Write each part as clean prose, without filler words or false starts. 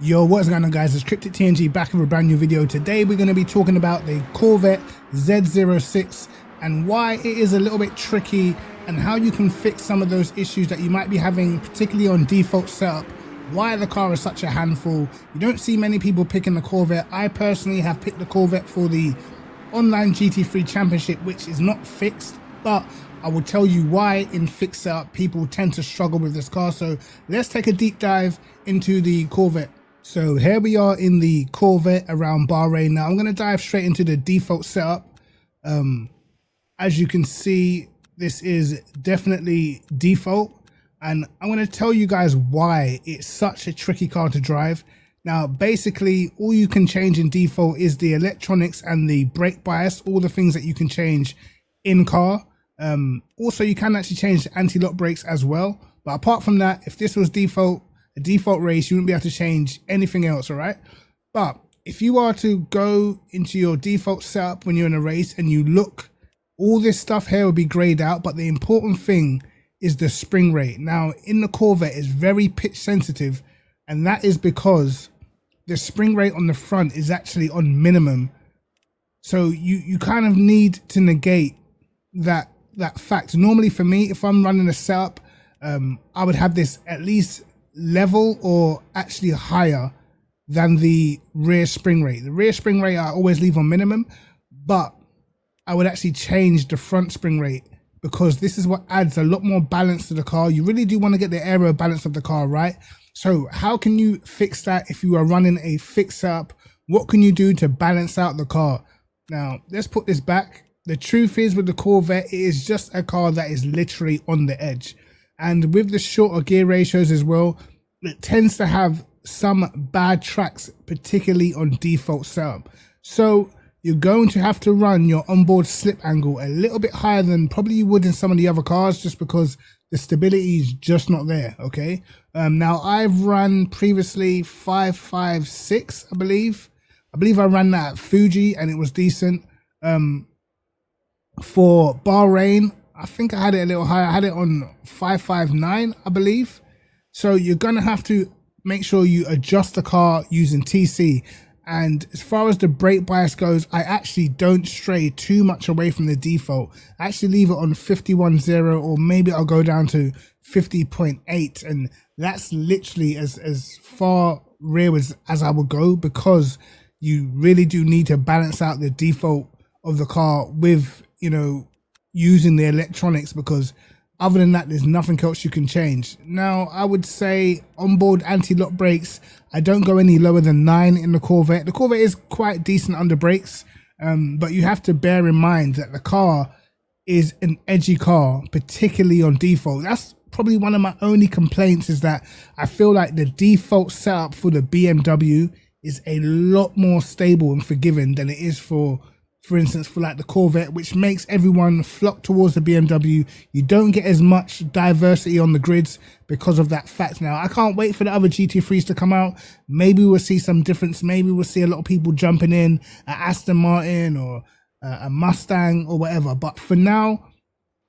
Yo, what's going on guys, it's Cryptic TNG back with a brand new video. Today we're going to be talking about the Corvette Z06 and why it is a little bit tricky and how you can fix some of those issues that you might be having, particularly on default setup. Why the car is such a handful. You don't see many people picking the Corvette. I personally have picked the Corvette for the online GT3 championship, which is not fixed, but I will tell you why in fixed setup people tend to struggle with this car. So let's take a deep dive into the Corvette. So here we are in the Corvette around Bahrain. Now I'm going to dive straight into the default setup. As you can see, this is definitely default, and I'm going to tell you guys why it's such a tricky car to drive. Now basically all you can change in default is the electronics and the brake bias, all the things that you can change in car. Also you can actually change the anti-lock brakes as well, but apart from that, if this was default, a default race, you wouldn't be able to change anything else. All right, but if you are to go into your default setup when you're in a race and you look, all this stuff here will be grayed out, but the important thing is the spring rate. Now in the Corvette is very pitch sensitive, and that is because the spring rate on the front is actually on minimum. So you kind of need to negate that fact. Normally for me, if I'm running a setup, I would have this at least level or actually higher than the rear spring rate. The rear spring rate I always leave on minimum, but I would actually change the front spring rate because this is what adds a lot more balance to the car. You really do want to get the aero balance of the car right. So how can you fix that if you are running a fixed setup? What can you do to balance out the car? Now let's put this back. The truth is with the Corvette, it is just a car that is literally on the edge. And with the shorter gear ratios as well, it tends to have some bad tracks, particularly on default setup. So you're going to have to run your onboard slip angle a little bit higher than probably you would in some of the other cars, just because the stability is just not there. Okay. Now I've run previously 556, I believe I ran that at Fuji and it was decent. For Bahrain, I think I had it a little higher. I had it on 559, I believe. So you're going to have to make sure you adjust the car using TC. And as far as the brake bias goes, I actually don't stray too much away from the default. I actually leave it on 51.0, or maybe I'll go down to 50.8. And that's literally as far rear as I would go, because you really do need to balance out the default of the car with, you know, using the electronics, because other than that there's nothing else you can change. Now I would say onboard anti-lock brakes, I don't go any lower than 9 in the Corvette. The Corvette is quite decent under brakes, but you have to bear in mind that the car is an edgy car, particularly on default. That's probably one of my only complaints, is that I feel like the default setup for the BMW is a lot more stable and forgiving than it is for instance, for like the Corvette, which makes everyone flock towards the BMW. You don't get as much diversity on the grids because of that fact. Now, I can't wait for the other GT3s to come out. Maybe we'll see some difference. Maybe we'll see a lot of people jumping in at Aston Martin or a Mustang or whatever. But for now,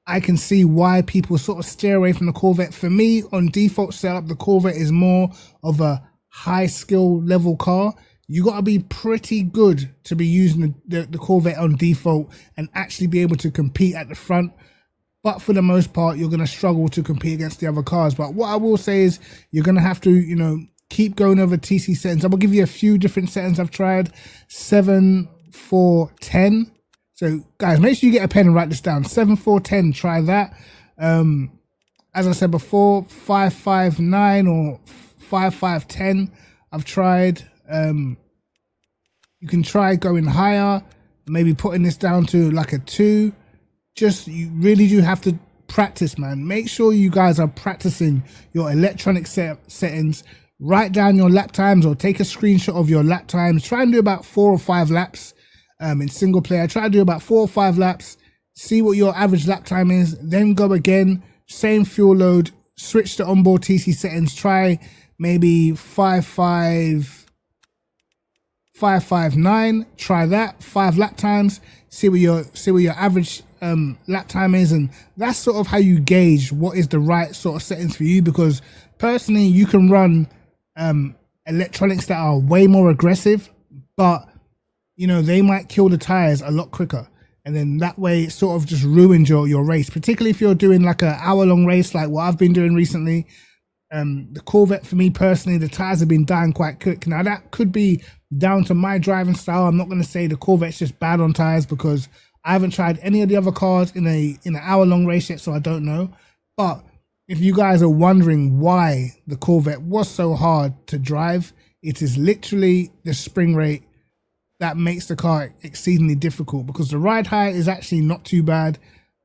I can see why people sort of steer away from the Corvette. For me, on default setup, the Corvette is more of a high skill level car. You got to be pretty good to be using the Corvette on default and actually be able to compete at the front. But for the most part, you're going to struggle to compete against the other cars. But what I will say is you're going to have to, you know, keep going over TC settings. I will give you a few different settings I've tried. 7, 4, 10. So guys, make sure you get a pen and write this down. 7, 4, 10, try that. As I said before, 5, 5, 9 or 5, 5, 10 I've tried. You can try going higher, maybe putting this down to like a 2. Just, you really do have to practice, man. Make sure you guys are practicing your electronic settings. Write down your lap times or take a screenshot of your lap times. Try and do about 4 or 5 laps in single player. Try to do about 4 or 5 laps. See what your average lap time is. Then go again. Same fuel load. Switch to onboard TC settings. Try maybe 559, try that 5 lap times, see what your average lap time is, and that's sort of how you gauge what is the right sort of settings for you. Because personally, you can run electronics that are way more aggressive, but you know, they might kill the tires a lot quicker. And then that way it sort of just ruins your race, particularly if you're doing like an hour-long race like what I've been doing recently. The Corvette, for me personally, the tires have been dying quite quick. Now that could be down to my driving style. I'm not going to say the Corvette's just bad on tires, because I haven't tried any of the other cars in an hour-long race yet, so I don't know. But if you guys are wondering why the Corvette was so hard to drive, it is literally the spring rate that makes the car exceedingly difficult, because the ride height is actually not too bad,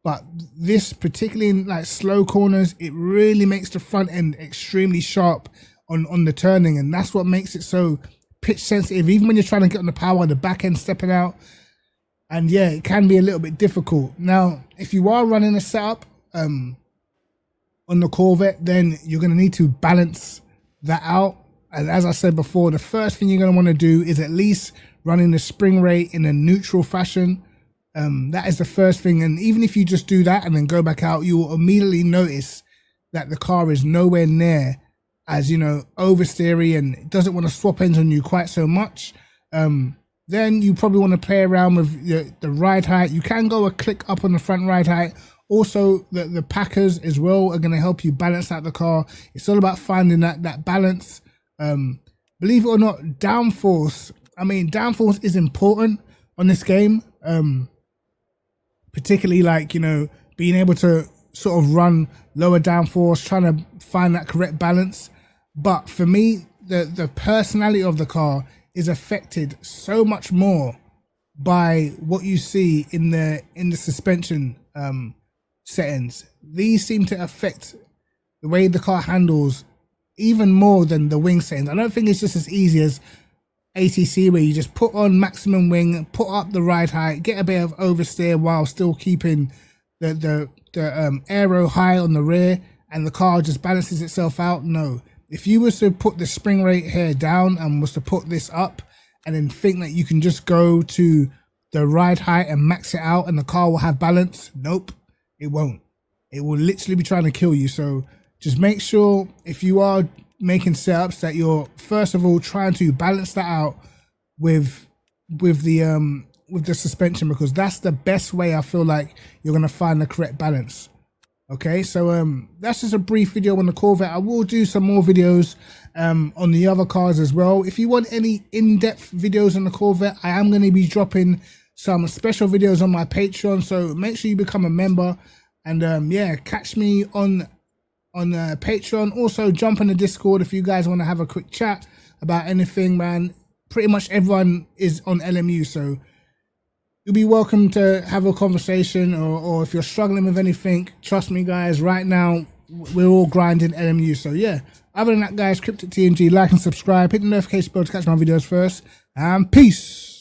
but this, particularly in like slow corners, it really makes the front end extremely sharp on the turning, and that's what makes it so pitch sensitive, even when you're trying to get on the power, the back end stepping out. And yeah, it can be a little bit difficult. Now, if you are running a setup on the Corvette, then you're going to need to balance that out. And as I said before, the first thing you're going to want to do is at least running the spring rate in a neutral fashion. That is the first thing. And even if you just do that and then go back out, you will immediately notice that the car is nowhere near as, you know, oversteery, and it doesn't want to swap ends on you quite so much. Then you probably want to play around with the ride height. You can go a click up on the front ride height. Also, the packers as well are going to help you balance out the car. It's all about finding that balance. Believe it or not, downforce. I mean, downforce is important on this game. Particularly like, you know, being able to sort of run lower downforce, trying to find that correct balance. But for me, the personality of the car is affected so much more by what you see in the suspension settings. These seem to affect the way the car handles even more than the wing settings. I don't think it's just as easy as ATC, where you just put on maximum wing, put up the ride height, get a bit of oversteer while still keeping the aero high on the rear, and the car just balances itself out. No. If you was to put the spring rate here down and was to put this up and then think that you can just go to the ride height and max it out and the car will have balance, nope, it won't. It will literally be trying to kill you. So just make sure, if you are making setups, that you're first of all trying to balance that out with the suspension, because that's the best way I feel like you're going to find the correct balance. Okay, so that's just a brief video on the Corvette. I will do some more videos on the other cars as well. If you want any in-depth videos on the Corvette, I am going to be dropping some special videos on my Patreon, so make sure you become a member. And yeah, catch me on Patreon. Also jump in the Discord if you guys want to have a quick chat about anything, man. Pretty much everyone is on LMU, so you'll be welcome to have a conversation, or if you're struggling with anything, trust me guys, right now we're all grinding LMU. So yeah, other than that guys, Cryptic TNG, like and subscribe, hit the notification bell to catch my videos first, and peace.